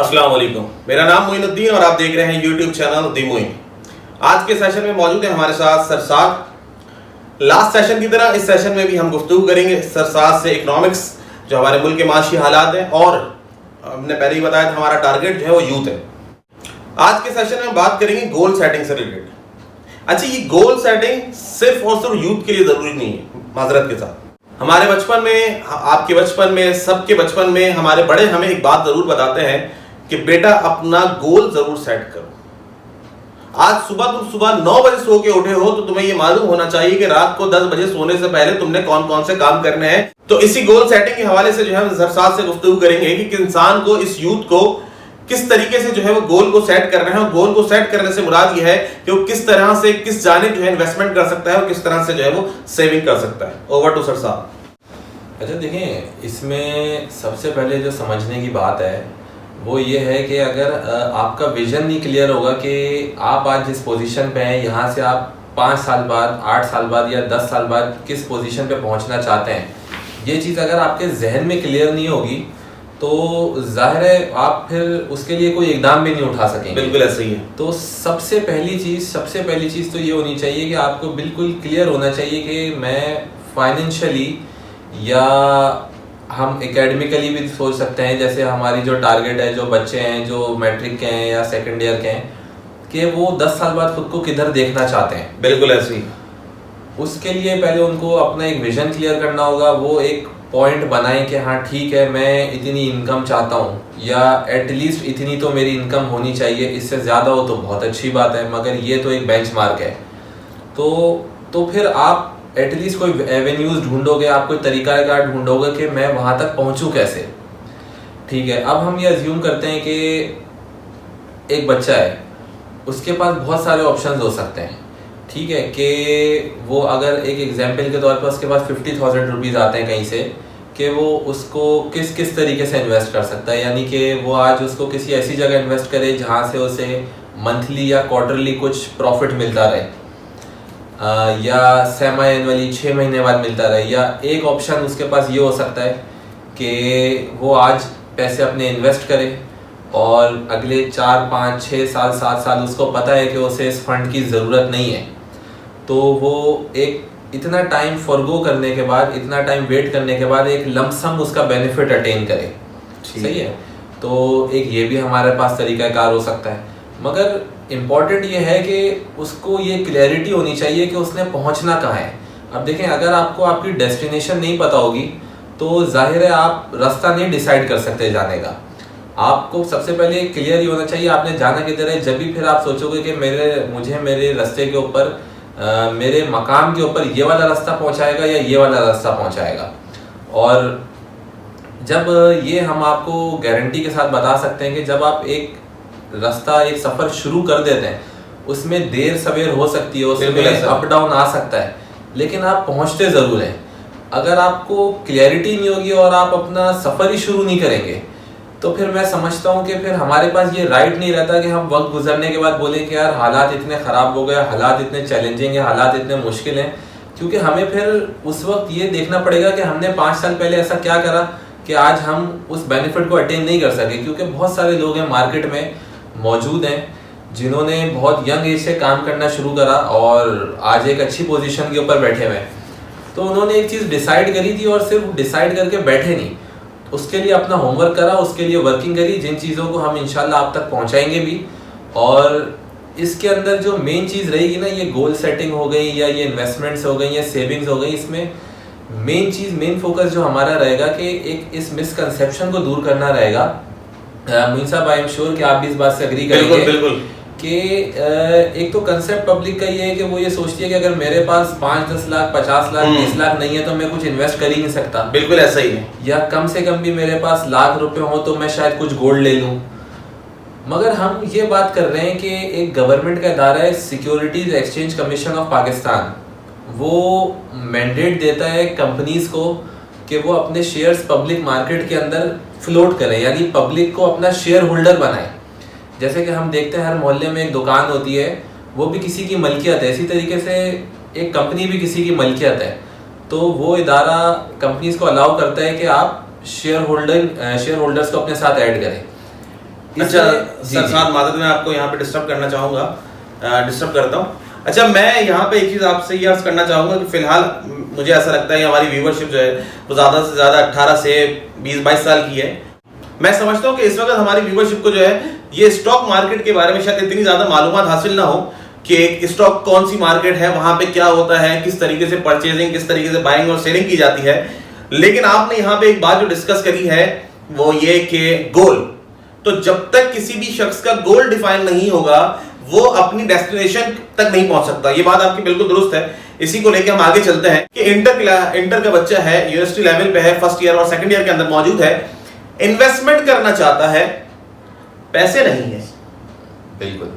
अस्सलाम वालेकुम। मेरा नाम मोइनुद्दीन और आप देख रहे हैं यूट्यूब चैनल दी मोइन। आज के सेशन में मौजूद है हमारे साथ सरसाद। लास्ट सेशन की तरह इस सेशन में भी हम गुफ्तगू करेंगे सरसाद से इकोनॉमिक्स, जो हमारे मुल्क के माशी हालात हैं, और हमने पहले ही बताया था हमारा टारगेट जो है वो यूथ है। आज के सेशन में बात करेंगे गोल सेटिंग से रिलेटेड। अच्छा, ये गोल सेटिंग सिर्फ और सिर्फ यूथ के लिए जरूरी नहीं है। माजरत के साथ हमारे बचपन में, आपके बचपन में, सबके बचपन में हमारे बड़े हमें एक बात जरूर बताते हैं कि बेटा अपना गोल जरूर सेट करो। आज तुम सुबह 9 बजे सो के उठे हो तो तुम्हें यह मालूम होना चाहिए कि रात को 10 बजे सोने से पहले तुमने कौन कौन से काम करने हैं। तो इसी गोल सेटिंग के हवाले से जो है हम सरसाद से गुफ्तगू करेंगे कि इंसान को, इस यूथ को किस तरीके से जो है वो गोल को सेट करना है। और गोल को सेट करने से मुराद यह है कि वो किस तरह से, किस जानिब जो है इन्वेस्टमेंट कर सकता है और किस तरह से जो है वो सेविंग कर सकता है। ओवर टू सरसाद। अच्छा, देखें, इसमें सबसे पहले जो समझने की बात है वो ये है कि अगर आपका विजन नहीं क्लियर होगा कि आप आज जिस पोजीशन पे हैं, यहाँ से आप 5 साल बाद, 8 साल बाद या 10 साल बाद किस पोजीशन पे पहुँचना चाहते हैं, ये चीज़ अगर आपके जहन में क्लियर नहीं होगी तो जाहिर है आप फिर उसके लिए कोई इकदाम भी नहीं उठा सकेंगे। बिल्कुल ऐसे ही है। तो सबसे पहली चीज़ तो ये होनी चाहिए कि आपको बिल्कुल क्लियर होना चाहिए कि मैं फाइनेंशियली, या हम एकेडमिकली भी सोच सकते हैं, जैसे हमारी जो टारगेट है, जो बच्चे हैं जो मैट्रिक के हैं या सेकेंड ईयर के हैं, कि वो 10 साल बाद खुद को किधर देखना चाहते हैं। बिल्कुल ऐसे ही। उसके लिए पहले उनको अपना एक विजन क्लियर करना होगा। वो एक पॉइंट बनाएं कि हाँ ठीक है, मैं इतनी इनकम चाहता हूँ, या एटलीस्ट इतनी तो मेरी इनकम होनी चाहिए। इससे ज़्यादा हो तो बहुत अच्छी बात है, मगर ये तो एक बेंचमार्क है। तो फिर आप एटलीस्ट कोई एवेन्यूज ढूंढोगे, आप कोई तरीकाकार ढूंढोगे कि मैं वहाँ तक पहुँचूँ कैसे। ठीक है, अब हम ये अज्यूम करते हैं कि एक बच्चा है, उसके पास बहुत सारे ऑप्शंस हो सकते हैं। ठीक है, कि वो अगर एक एग्जाम्पल के तौर पर उसके पास 50,000 रुपीज़ आते हैं कहीं से, कि वो उसको किस किस तरीके से इन्वेस्ट कर सकता है। यानी कि वो आज उसको किसी ऐसी जगह इन्वेस्ट करे जहाँ से उसे मंथली या क्वार्टरली कुछ प्रॉफिट मिलता रहे, या सेमी एनुअली 6 महीने बाद मिलता रहे। या एक ऑप्शन उसके पास ये हो सकता है कि वो आज पैसे अपने इन्वेस्ट करे और अगले 4, 5, 6 साल, 7 साल उसको पता है कि उसे इस फंड की ज़रूरत नहीं है, तो वो एक इतना टाइम फॉरगो करने के बाद, इतना टाइम वेट करने के बाद एक लमसम उसका बेनिफिट अटेन करे। सही है। तो एक ये भी हमारे पास तरीक़ाकार हो सकता है, मगर इम्पॉर्टेंट ये है कि उसको ये क्लैरिटी होनी चाहिए कि उसने पहुंचना कहाँ है। अब देखें, अगर आपको आपकी डेस्टिनेशन नहीं पता होगी तो जाहिर है आप रास्ता नहीं डिसाइड कर सकते जाने का। आपको सबसे पहले क्लियर ही होना चाहिए आपने जाना किधर है। जब भी फिर आप सोचोगे कि मुझे मेरे रास्ते के ऊपर, मेरे मकाम के ऊपर ये वाला रास्ता पहुंचाएगा या ये वाला रास्ता पहुंचाएगा। और जब ये हम आपको गारंटी के साथ बता सकते हैं कि जब आप एक रास्ता, एक सफ़र शुरू कर देते हैं, उसमें देर सवेर हो सकती है, उसमें अप डाउन आ सकता है, लेकिन आप पहुंचते ज़रूर हैं। अगर आपको क्लैरिटी नहीं होगी और आप अपना सफ़र ही शुरू नहीं करेंगे तो फिर मैं समझता हूँ कि फिर हमारे पास ये राइट नहीं रहता कि हम वक्त गुजरने के बाद बोलें कि यार हालात इतने ख़राब हो गए, हालात इतने चैलेंजिंग है, हालात इतने मुश्किल हैं। क्योंकि हमें फिर उस वक्त ये देखना पड़ेगा कि हमने 5 साल पहले ऐसा क्या करा कि आज हम उस बेनिफिट को अटेन नहीं कर सके। क्योंकि बहुत सारे लोग हैं मार्केट में मौजूद हैं जिन्होंने बहुत यंग एज से काम करना शुरू करा और आज एक अच्छी पोजीशन के ऊपर बैठे हुए हैं। तो उन्होंने एक चीज़ डिसाइड करी थी और सिर्फ डिसाइड करके बैठे नहीं, उसके लिए अपना होमवर्क करा, उसके लिए वर्किंग करी, जिन चीज़ों को हम इंशाल्लाह आप तक पहुंचाएंगे भी। और इसके अंदर जो मेन चीज़ रहेगी ना, ये गोल सेटिंग हो गई या ये इन्वेस्टमेंट्स हो गई या सेविंग्स हो गई, इसमें मेन फोकस जो हमारा रहेगा कि एक इस मिसकंसेप्शन को दूर करना रहेगा। मोइन साहब, आई एम श्योर कि आप भी इस बात से एग्री करेंगे। बिल्कुल। कि एक तो कंसेप्ट पब्लिक का ये है कि वो ये सोचती है कि अगर मेरे पास 5-10 लाख, 50 लाख, 20 लाख नहीं है तो मैं कुछ इन्वेस्ट कर ही नहीं सकता। बिल्कुल ऐसा ही है। या कम से कम भी मेरे पास लाख रुपए हो तो मैं शायद कुछ गोल्ड ले लूं। मगर हम ये बात कर रहे हैं कि एक गवर्नमेंट का इदारा है, securities exchange commission of Pakistan, वो मैंडेट देता है कंपनीज को कि वो अपने शेयर्स पब्लिक मार्केट के अंदर फ्लोट करें, यानी पब्लिक को अपना शेयर होल्डर बनाएं। जैसे कि हम देखते हैं हर मोहल्ले में एक दुकान होती है, वो भी किसी की मलकियत है, इसी तरीके से एक कंपनी भी किसी की मलकियत है। तो वो इदारा कंपनीज को अलाउ करता है कि आप शेयर होल्डर्स को अपने साथ ऐड करें। अच्छा सर, साथ मादर मैं आपको यहाँ पे डिस्टर्ब करना चाहूंगा, डिस्टर्ब करता हूँ। अच्छा, मैं यहाँ पे एक चीज आपसे ये अर्ज करना चाहूंगा कि फिलहाल मुझे ऐसा लगता है हमारी व्यूवरशिप जो है वो ज्यादा से ज्यादा 18 से 20-22 साल की है। मैं समझता हूँ कि इस वक्त हमारी व्यूवरशिप को जो है ये स्टॉक मार्केट के बारे में शायद इतनी ज्यादा मालूमात हासिल ना हो कि स्टॉक कौन सी मार्केट है, वहां पे क्या होता है, किस तरीके से परचेजिंग, किस तरीके से बाइंग और सेलिंग की जाती है। लेकिन आपने यहाँ पे एक बात जो डिस्कस करी है वो ये कि गोल, तो जब तक किसी भी शख्स का गोल डिफाइन नहीं होगा वो अपनी डेस्टिनेशन तक नहीं पहुंच सकता। ये बात आपकी बिल्कुल दुरुस्त है। इसी को लेकर हम आगे चलते हैं कि इंटर का बच्चा है, यूनिवर्सिटी लेवल पे है, फर्स्ट ईयर और सेकंड ईयर के अंदर मौजूद है, इन्वेस्टमेंट करना चाहता है, पैसे नहीं है। बिल्कुल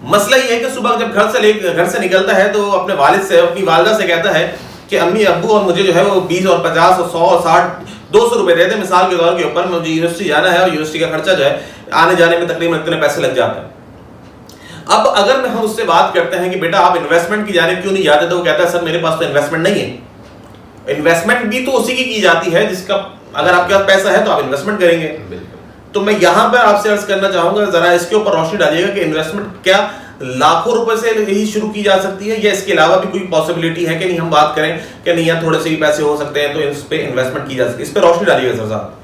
मसला ये है कि सुबह जब घर से निकलता है तो अपने वालिद से, अपनी वालिदा से कहता है कि अम्मी अब्बू और मुझे जो है वो 20 और 50 और 100 और 60 200 रुपए दे दे मिसाल के तौर के ऊपर, मुझे यूनिवर्सिटी जाना है और यूनिवर्सिटी का खर्चा जो है आने जाने में तकरीबन इतने पैसे लग जाते हैं। अब अगर हम उससे बात करते हैं कि बेटा आप इन्वेस्टमेंट की जाने क्यों नहीं जाते, तो वो कहता है सर मेरे पास तो इन्वेस्टमेंट नहीं है। इन्वेस्टमेंट भी तो उसी की जाती है जिसका, अगर आपके पास पैसा है तो आप इन्वेस्टमेंट करेंगे। तो मैं यहां पर आपसे अर्ज करना चाहूंगा, जरा इसके ऊपर रोशनी डालिएगा कि इन्वेस्टमेंट क्या लाखों रुपए से ही शुरू की जा सकती है या इसके अलावा भी कोई पॉसिबिलिटी है कि नहीं, हम बात करें कि नहीं यार थोड़े से ही पैसे हो सकते हैं तो इस पे इन्वेस्टमेंट की जा सकती है, इस पे रोशनी डालिएगा सर साहब।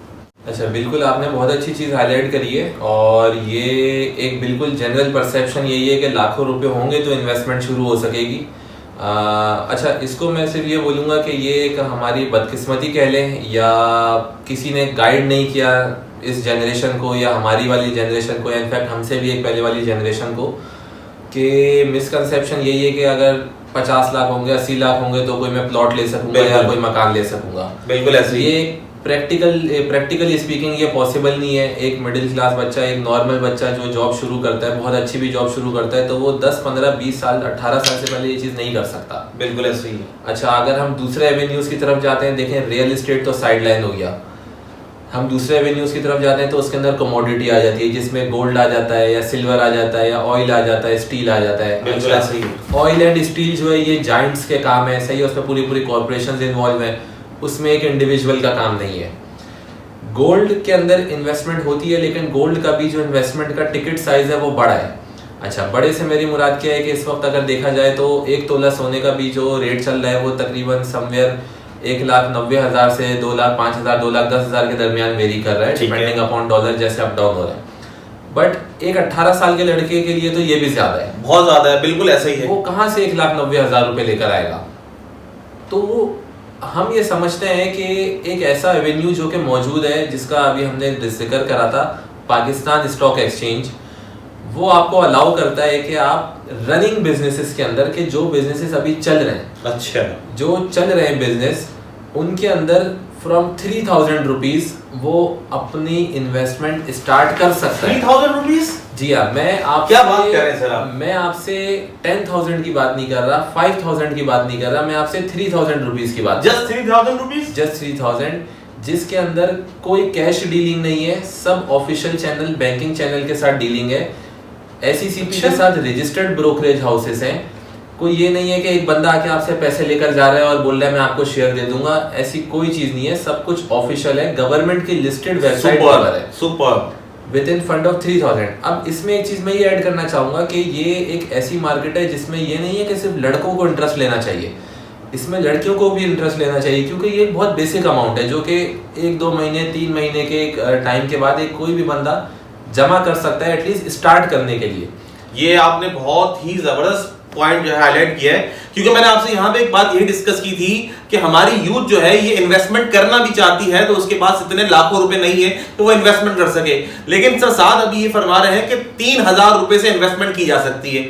अच्छा, बिल्कुल आपने बहुत अच्छी चीज़ हाईलाइट करी है और ये एक बिल्कुल जनरल परसेप्शन यही है कि लाखों रुपए होंगे तो इन्वेस्टमेंट शुरू हो सकेगी। अच्छा, इसको मैं सिर्फ ये बोलूँगा कि ये एक हमारी बदकिस्मती कह लें या किसी ने गाइड नहीं किया इस जनरेशन को या हमारी वाली जनरेशन को, इनफैक्ट हमसे भी एक पहले वाली जनरेशन को, कि मिसकंसेप्शन यही है कि अगर 50 लाख होंगे, 80 लाख होंगे तो कोई मैं प्लॉट ले सकूंगा या कोई मकान ले सकूंगा। बिल्कुल ऐसे ये प्रैक्टिकली स्पीकिंग ये पॉसिबल नहीं है। एक मिडिल क्लास बच्चा, एक नॉर्मल बच्चा जो जॉब शुरू करता है, बहुत अच्छी भी जॉब शुरू करता है, तो वो 10, 15, 20 साल, 18 साल से पहले ये चीज़ नहीं कर सकता। बिल्कुल ऐसे ही। अच्छा, अगर हम दूसरे एवेन्यूज की तरफ जाते हैं, देखें रियल एस्टेट तो साइड लाइन हो गया, हम दूसरे एवेन्यूज की तरफ जाते हैं तो उसके अंदर कमोडिटी आ जाती है जिसमें गोल्ड आ जाता है या सिल्वर आ जाता है या ऑयल आ जाता है, स्टील आ जाता है। अच्छा, ऑयल एंड स्टील जो है ये जाइंट्स के काम है, सही है, उसमें पूरी कॉर्पोरेशंस इन्वॉल्व हैं, उसमें एक इंडिविजुअल का काम नहीं है। गोल्ड के अंदर इन्वेस्टमेंट होती है लेकिन गोल्ड का भी जो इन्वेस्टमेंट का टिकट साइज है वो बड़ा है। अच्छा, बड़े से मेरी मुराद क्या है कि इस वक्त अगर देखा जाए तो 1 तोला सोने का भी जो रेट चल रहा है वो तकरीबन समवेयर 1,90,000 से 2,05,000 2,10,000 के दरमियान वेरी कर रहा है, डिपेंडिंग अपॉन डॉलर जैसे अप डाउन हो रहा है। बट एक 18 साल के लड़के के लिए तो ये भी ज्यादा है, बहुत ज्यादा है। बिल्कुल ऐसा ही है। वो कहाँ से 1,90,000 रुपए लेकर आएगा? तो हम ये समझते हैं कि एक ऐसा एवेन्यू जो कि मौजूद है जिसका अभी हमने जिक्र करा था, पाकिस्तान स्टॉक एक्सचेंज, वो आपको अलाउ करता है कि आप रनिंग बिजनेसेस के अंदर के जो बिजनेसेस अभी चल रहे हैं, अच्छा, जो चल रहे हैं बिजनेस, उनके अंदर फ्रॉम 3,000 रुपीज वो अपनी इन्वेस्टमेंट स्टार्ट कर सकता है। 3,000 रुपीज? जी हाँ, मैं आप क्या बात कर रहे हैं सर आप? मैं आपसे 10,000 की बात नहीं कर रहा, 5,000 की बात नहीं कर रहा, मैं आपसे 3,000 रुपीज की बात। Just 3,000 rupees? जस्ट 3,000, जिसके अंदर कोई कैश डीलिंग नहीं है, सब ऑफिशियल चैनल, बैंकिंग चैनल के साथ डीलिंग है, SECP के साथ रजिस्टर्ड ब्रोकरेज हाउसेस हैं। कोई ये नहीं है कि एक बंदा आके आपसे पैसे लेकर जा रहा है और बोल रहा है मैं आपको शेयर दे दूंगा, ऐसी कोई चीज नहीं है, सब कुछ ऑफिशियल है, गवर्नमेंट की लिस्टेड वेबसाइट पर है। Super. With in fund of 3,000। अब इसमें एक चीज मैं ये ऐड करना चाहूंगा कि ये एक ऐसी मार्केट है जिसमें ये नहीं है कि सिर्फ लड़कों को इंटरेस्ट लेना चाहिए, इसमें लड़कियों को भी इंटरेस्ट लेना चाहिए, क्योंकि ये एक बहुत बेसिक अमाउंट है जो कि 1-2 महीने 3 महीने के टाइम के बाद एक कोई भी बंदा जमा कर सकता है, एटलीस्ट स्टार्ट करने के लिए। ये आपने बहुत ही जबरदस्त पॉइंट जो है हाईलाइट किया है, क्योंकि मैंने आपसे यहाँ पे एक बात ये डिस्कस की थी कि हमारी यूथ जो है ये इन्वेस्टमेंट करना भी चाहती है, तो उसके पास इतने लाखों रुपए नहीं है तो वो इन्वेस्टमेंट कर सके। लेकिन सर साहब अभी ये फरमा रहे हैं कि 3,000 रुपए से इन्वेस्टमेंट की जा सकती है।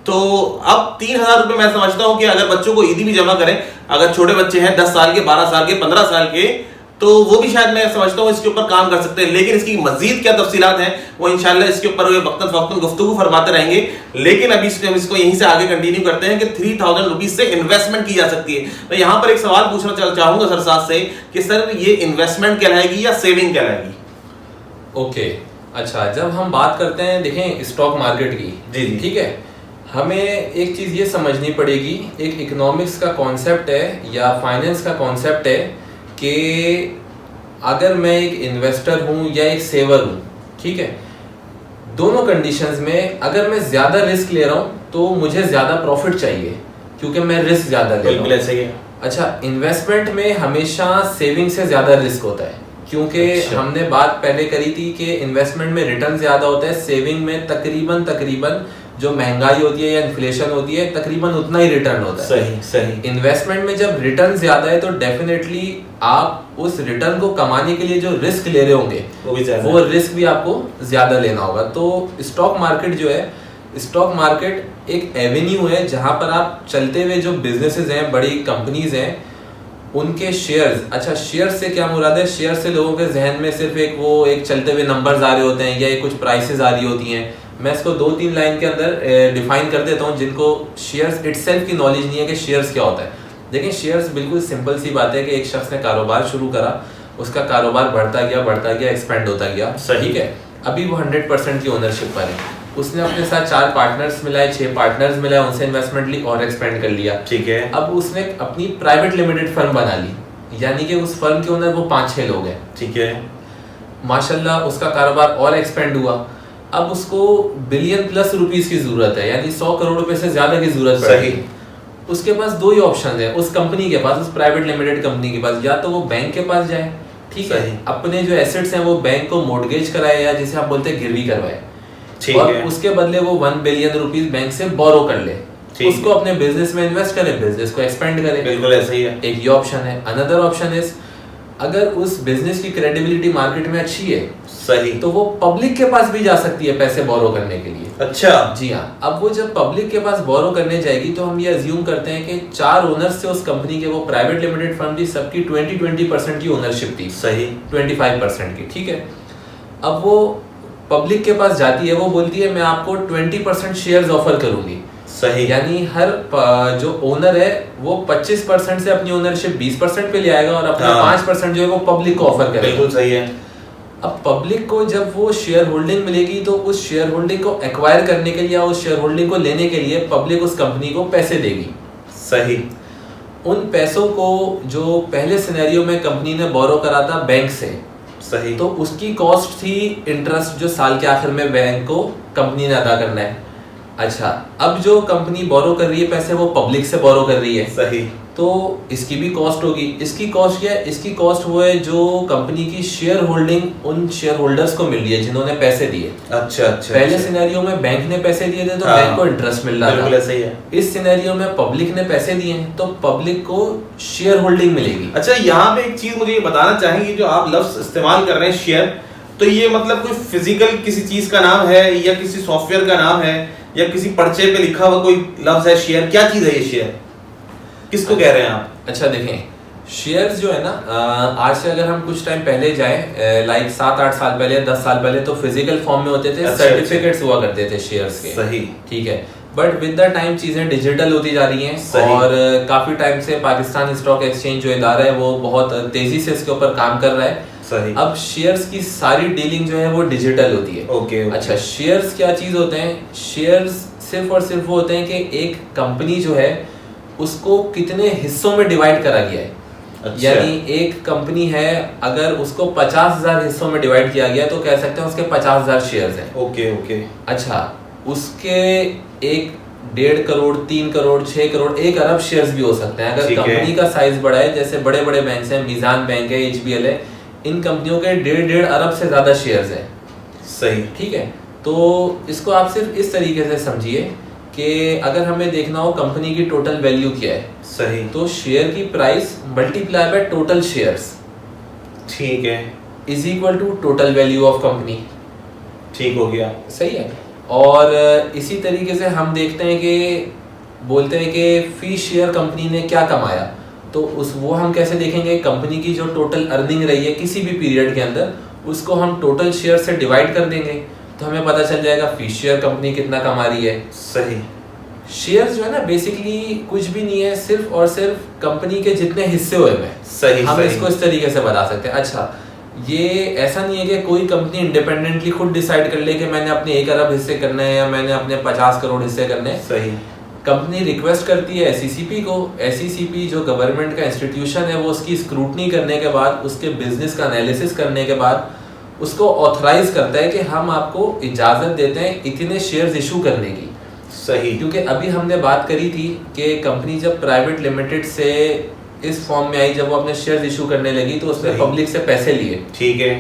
तो अब 3,000 रुपए मैं समझता हूं कि अगर बच्चों को ईदी भी जमा करें, अगर छोटे बच्चे हैं 10 साल के, 12 साल के, 15 साल के, तो वो भी शायद मैं समझता हूँ इसके ऊपर काम कर सकते हैं। लेकिन इसकी मजीद क्या तफसीलात हैं वो इंशाल्लाह इसके ऊपर वक्तन गुफ्तगू फरमाते रहेंगे। लेकिन अभी हम इसको यहीं से आगे कंटिन्यू करते हैं कि 3,000 रुपीज से इन्वेस्टमेंट की जा सकती है। मैं यहाँ पर एक सवाल पूछना चाहूंगा सर साथ से कि सर ये इन्वेस्टमेंट कहलाएगी या सेविंग कहलाएगी? ओके, अच्छा, जब हम बात करते हैं देखें स्टॉक मार्केट की, जी ठीक है, हमें एक चीज ये समझनी पड़ेगी, एक इकोनॉमिक्स का कॉन्सेप्ट है या फाइनेंस का कॉन्सेप्ट है कि अगर मैं एक इन्वेस्टर हूं या एक सेवर हूं, ठीक है, दोनों कंडीशंस में अगर मैं ज्यादा रिस्क ले रहा हूँ तो मुझे ज्यादा प्रॉफिट चाहिए, क्योंकि मैं रिस्क ज्यादा ले रहा हूँ। ऐसे ही है। अच्छा, इन्वेस्टमेंट में हमेशा सेविंग से ज्यादा रिस्क होता है, क्योंकि हमने बात पहले करी थी कि इन्वेस्टमेंट में रिटर्न ज्यादा होता है, सेविंग में तकरीबन जो महंगाई होती है या इन्फ्लेशन होती है तकरीबन उतना ही रिटर्न होता है। सही। इन्वेस्टमेंट में जब रिटर्न ज्यादा है तो डेफिनेटली आप उस रिटर्न को कमाने के लिए जो रिस्क ले रहे होंगे वो रिस्क भी आपको ज्यादा लेना होगा। तो स्टॉक मार्केट जो है, स्टॉक मार्केट एक एवेन्यू है जहां पर आप चलते हुए जो बिजनेसेस हैं, बड़ी कंपनीज हैं, उनके शेयर्स। अच्छा, शेयर्स से क्या मुराद है? शेयर से लोगों के जहन में सिर्फ एक चलते हुए नंबर्स आ रहे होते हैं या कुछ प्राइसेस आ रही होती हैं। मैं इसको 2-3 लाइन के अंदर डिफाइन कर देता हूँ जिनको शेयर्स इटसेल्फ की नॉलेज नहीं है कि शेयर्स क्या होता है। देखिए, शेयर्स बिल्कुल सिंपल सी बात है कि एक शख्स ने कारोबार शुरू करा, उसका कारोबार बढ़ता गया, एक्सपेंड होता गया, ठीक है। अभी वो 100% की ओनरशिप पर है, उसने अपने साथ 4 पार्टनर्स मिलाए, 6 पार्टनर्स मिलाए, उनसे इन्वेस्टमेंट ली और एक्सपेंड कर लिया, ठीक है। अब उसने अपनी प्राइवेट लिमिटेड फर्म बना ली, यानी कि उस फर्म के ओनर वो 5-6 लोग हैं, ठीक है। माशाल्लाह उसका कारोबार और एक्सपेंड हुआ। अब उसको बिलियन प्लस रुपीस की जरूरत है, यानी 100 करोड़ रुपए से ज्यादा की जरूरत पड़ रही है। उसके पास 2 ही ऑप्शन है उस कंपनी के पास, उस प्राइवेट लिमिटेड कंपनी के पास, या तो वो बैंक के पास जाए, ठीक है, अपने जो एसेट्स हैं वो बैंक को मोर्टगेज कराए या जिसे आप बोलते हैं गिरवी करवाए, और उसके बदले वो 1 बिलियन रुपीस बैंक से बोरो कर ले, उसको अपने बिजनेस में इन्वेस्ट करे, बिजनेस को एक्सपेंड करे। बिल्कुल ऐसा ही है। एक ये ऑप्शन है। अनदर ऑप्शन इज, अगर उस बिजनेस की क्रेडिबिलिटी मार्केट में अच्छी है, सही, तो वो पब्लिक के पास भी जा सकती है पैसे बोरो करने के लिए। अच्छा, जी हाँ। अब वो जब पब्लिक के पास बोरो करने जाएगी तो हम ये अज्यूम करते हैं कि 4 ओनर्स थे उस कंपनी के, वो प्राइवेट लिमिटेड फर्म थी, सबकी 20% की ओनरशिप थी, सही, 25% की, ठीक है। अब वो पब्लिक के पास जाती है, वो बोलती है मैं आपको 20% शेयर्स ऑफर करूंगी, सही, यानी हर जो ओनर है वो 25% से अपनी ओनरशिप 20% पे ले आएगा और अपना 5% जो है वो पब्लिक को ऑफर करेगा। बिल्कुल सही है। अब पब्लिक को जब वो शेयर होल्डिंग मिलेगी तो उस शेयर होल्डिंग को एक्वायर करने के लिए या उस शेयर होल्डिंग को लेने के लिए पब्लिक उस कंपनी को पैसे देगी, सही। उन पैसों को जो पहले सिनेरियो में कंपनी ने बोरो करा था बैंक से, सही, तो उसकी कॉस्ट थी इंटरेस्ट, जो साल के आखिर में बैंक को कंपनी ने अदा करना है। अच्छा, अब जो कंपनी बोरो कर रही है पैसे, वो पब्लिक से बोरो कर रही है, सही, तो इसकी भी कॉस्ट होगी। इसकी कॉस्ट क्या है? इसकी कॉस्ट वो है जो कंपनी की शेयर होल्डिंग उन शेयर होल्डर्स को मिल रही है जिन्होंने पैसे दिए। अच्छा, पहले सिनेरियो में बैंक ने पैसे दिए थे तो बैंक को इंटरेस्ट मिल रहा था, सही है। इस सिनेरियो में पब्लिक ने पैसे दिए हैं तो पब्लिक को शेयर होल्डिंग मिलेगी। अच्छा, यहाँ पे एक चीज मुझे ये बताना चाहेंगे, जो आप लफ्ज इस्तेमाल कर रहे हैं शेयर, तो ये मतलब कोई फिजिकल किसी चीज का नाम है या किसी सॉफ्टवेयर का नाम है या किसी पर्चे पे लिखा हुआ कोई लफ्ज है शेयर? क्या चीज है ये शेयर, किसको कह रहे हैं आप? अच्छा, देखें, शेयर्स जो है ना, आज से अगर हम कुछ टाइम पहले जाएं, लाइक 7-8 साल पहले, 10 साल पहले, तो फिजिकल फॉर्म में होते थे, सर्टिफिकेट्स हुआ करते थे शेयर्स के, सही, ठीक है। बट विद द टाइम चीजें डिजिटल होती जा रही हैं और काफी टाइम से पाकिस्तान स्टॉक एक्सचेंज जो इदारा है वो बहुत तेजी से इसके ऊपर काम कर रहा है, सही। अब शेयर्स की सारी डीलिंग जो है वो डिजिटल होती है। ओके। अच्छा, शेयर्स क्या चीज होते हैं? शेयर्स सिर्फ और सिर्फ वो होते हैं कि एक कंपनी जो है उसको कितने हिस्सों में डिवाइड करा गया है। अच्छा। यानी एक कंपनी है, अगर उसको 50,000 हिस्सों में डिवाइड किया गया तो कह सकते हैं उसके 50,000 शेयर्स हैं। ओके। अच्छा, उसके 1.5 करोड़, 3 करोड़, 6 करोड़, 1 अरब शेयर्स भी हो सकते हैं अगर कंपनी का साइज बड़ा है। जैसे बड़े बड़े बैंक हैं, मीजान बैंक है, HBL है, इन कंपनियों के 1.5 अरब से ज्यादा शेयर्स हैं, सही, ठीक है। तो इसको आप सिर्फ इस तरीके से समझिए कि अगर हमें देखना हो कंपनी की टोटल वैल्यू क्या है, सही, तो शेयर की price multiply by total shares, ठीक है, is equal to total value of company, ठीक हो गया, सही है। और इसी तरीके से हम देखते हैं कि बोलते हैं कि फी शेयर कंपनी ने क्या कमाया, तो वो हम कैसे देखेंगे? कंपनी की जो टोटल अर्निंग रही है किसी भी पीरियड के अंदर, उसको हम टोटल शेयर से डिवाइड कर देंगे तो हमें पता चल जाएगा फी शेयर कंपनी कितना कमा रही है, सही। शेयर्स जो है ना बेसिकली कुछ भी नहीं है, सिर्फ और सिर्फ कंपनी के जितने हिस्से हुए हैं, सही, हम इसको इस तरीके से बता सकते हैं। अच्छा, ये ऐसा नहीं है कि कोई कंपनी इंडिपेंडेंटली खुद डिसाइड कर ले कि मैंने अपने 1 अरब हिस्से करने हैं या मैंने अपने 50 करोड़ हिस्से करने हैं, सही। कंपनी रिक्वेस्ट करती है SECP को, SECP जो गवर्नमेंट का इंस्टीट्यूशन है वो उसकी स्क्रूटनी करने के बाद, उसके बिजनेस का एनालिसिस करने के बाद उसको ऑथराइज करता है कि हम आपको इजाजत देते हैं इतने शेयर्स इशू करने की। सही। क्योंकि अभी हमने बात करी थी कि कंपनी जब प्राइवेट लिमिटेड से इस फॉर्म में आई, जब वो अपने शेयर्स इशू करने लगी तो उसने पब्लिक से पैसे लिए। ठीक है।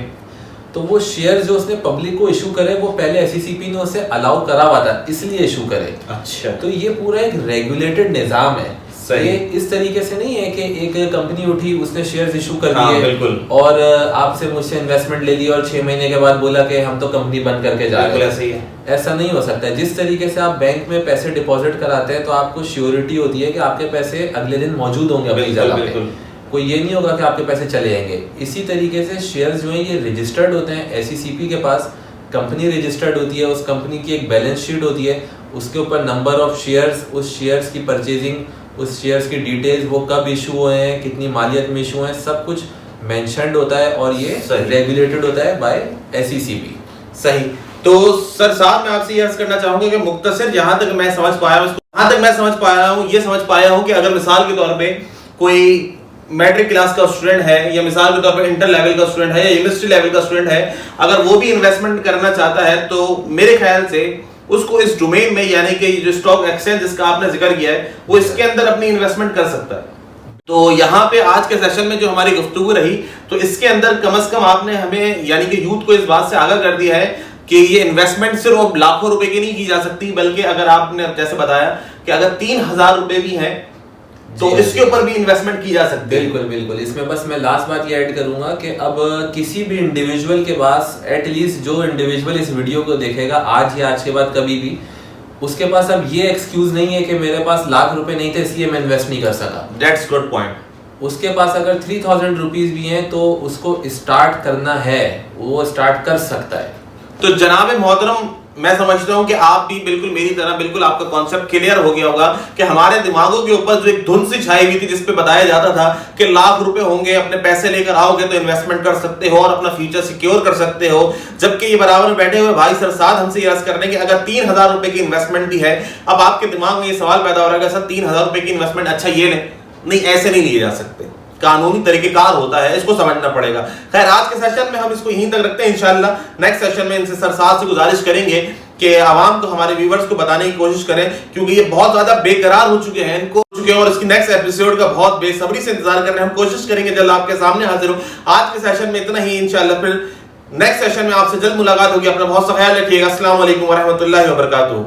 तो वो शेयर जो उसने पब्लिक को इशू करे वो पहले एसईसीपी ने उसे अलाउ करा हुआ था, इसलिए इशू करे। अच्छा। तो ये पूरा एक रेगुलेटेड निजाम है। सही। ये इस तरीके से नहीं है कि एक कंपनी उठी उसने शेयर्स इशू कर हाँ, दिए बिल्कुल। और आपसे मुझसे इन्वेस्टमेंट ले लिया और 6 महीने के बाद बोला कि हम तो कंपनी बंद करके जा रहे हैं। ऐसा ही है। ऐसा नहीं हो सकता है। जिस तरीके से आप बैंक में पैसे डिपॉजिट कराते हैं तो आपको श्योरिटी होती है कि आपके पैसे अगले दिन मौजूद होंगे अपनी जगह पे, कोई ये नहीं होगा कि आपके पैसे चले जाएंगे। इसी तरीके से शेयर्स जो है ये रजिस्टर्ड होते हैं एसईसीपी के पास, कंपनी रजिस्टर्ड होती है, उस कंपनी की एक बैलेंस शीट होती है, उसके ऊपर नंबर ऑफ शेयर्स, उस शेयर्स की परचेजिंग, उस शेयर्स की डिटेल्स, वो कब इशू हुए हैं, कितनी मालियत में इशू हैं, सब कुछ मेंशन्ड होता है और ये रेगुलेटेड होता है बाय एसईसीपी। सही। तो सर साहब मैं आपसे ये अर्ज करना चाहूंगा कि मुख्तसर जहां तक मैं समझ पाया हूं, ये समझ पाया हूं कि अगर मिसाल के तौर पे कोई मैट्रिक क्लास का स्टूडेंट है या मिसाल के तौर पे इंटर लेवल का स्टूडेंट है या यूनिवर्सिटी लेवल का स्टूडेंट है, अगर वो भी इन्वेस्टमेंट करना चाहता है तो मेरे ख्याल से उसको इस डोमेन में, यानी कि जो स्टॉक एक्सचेंज जिसका आपने जिक्र किया है, वो इसके अंदर अपनी इन्वेस्टमेंट कर सकता है। तो यहाँ पे आज के सेशन में जो हमारी गुफ्तगू रही, तो इसके अंदर कम से कम आपने हमें यानी कि यूथ को इस बात से आगाह कर दिया है कि ये इन्वेस्टमेंट सिर्फ लाखों रुपए की नहीं की जा सकती, बल्कि अगर आपने जैसे बताया कि अगर 3,000 रुपए भी हैं तो इसके ऊपर भी इन्वेस्टमेंट की जा सकती है। बिल्कुल बिल्कुल। इसमें बस मैं लास्ट बात ये ऐड करूंगा कि अब किसी भी इंडिविजुअल के पास, एटलीस्ट जो इंडिविजुअल इस वीडियो को देखेगा आज या आज के बाद कभी भी, उसके पास अब ये एक्सक्यूज नहीं है कि मेरे पास लाख रुपए नहीं थे इसलिए मैं इन्वेस्ट नहीं कर सका। That's good point. उसके पास अगर 3,000 रुपीज भी हैं तो उसको स्टार्ट करना है, वो स्टार्ट कर सकता है। तो जनाब मोहतरम, मैं समझता हूं कि आप भी बिल्कुल मेरी तरह बिल्कुल आपका कॉन्सेप्ट क्लियर हो गया होगा कि हमारे दिमागों के ऊपर जो एक धुन सी छाई हुई थी जिस पे बताया जाता था कि लाख रुपए होंगे, अपने पैसे लेकर आओगे तो इन्वेस्टमेंट कर सकते हो और अपना फ्यूचर सिक्योर कर सकते हो, जबकि ये बराबर में बैठे हुए भाई सरसाद हमसे ये अर्ज करने कि अगर 3,000 रुपए की इन्वेस्टमेंट भी है, अब आपके दिमाग में ये सवाल पैदा हो रहा है कि सर 3,000 रुपए की इन्वेस्टमेंट अच्छा ये लें, नहीं ऐसे नहीं लिए जा सकते, कानूनी तरीकेकार होता है, इसको समझना पड़ेगा। खैर आज के सेशन में हम इसको यहीं तक रखते हैं। इंशाल्लाह नेक्स्ट सेशन में इनसे सरसाद से गुजारिश करेंगे कि आवाम को, हमारे व्यूवर्स को बताने की कोशिश करें, क्योंकि ये बहुत ज्यादा बेकरार हो चुके हैं और इसकी नेक्स्ट एपिसोड का बहुत बेसब्री से इंतजार कर रहे हैं। हम कोशिश करेंगे जल्द आपके सामने हाजिर हो। आज के सेशन में इतना ही, इंशाल्लाह फिर नेक्स्ट सेशन में आपसे जल्द मुलाकात होगी। अपना बहुत सा ख्याल रखिएगा। अस्सलाम वालेकुम व रहमतुल्लाहि व बरकातुहू।